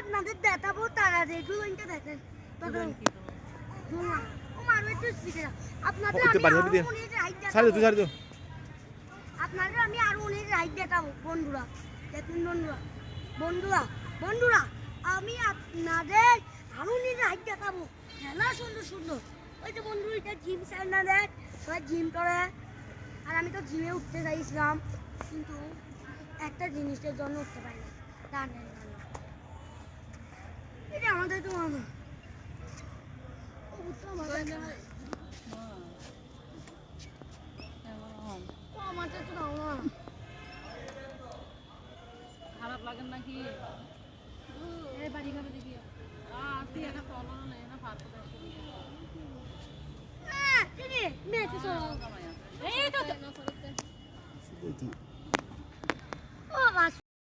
আপনাদের দেখাবো তারা রেগুলারটা দেখেন আপনাদের আমি আরো অনেক রাইড দেখাবো বন্ধুরা। দেখুন বন্ধুরা বন্ধুরা আমি আপনাদের আরো অনেক রাইড দেখাবো, খেলা সুন্দর সুন্দর। ওই যে বন্ধু এটা জিম সেন্টারে সবাই জিম করে, আর আমি তো জিমে উঠতে চাইছিলাম কিন্তু একটা জিনিসের জন্য উঠতে পারি না, দাঁড়ানোর জন্য। এটা আমাদের তো খারাপ লাগে নাকি বাড়ি ঘরে দেখি তুই একটা তল নেই না মেয়ে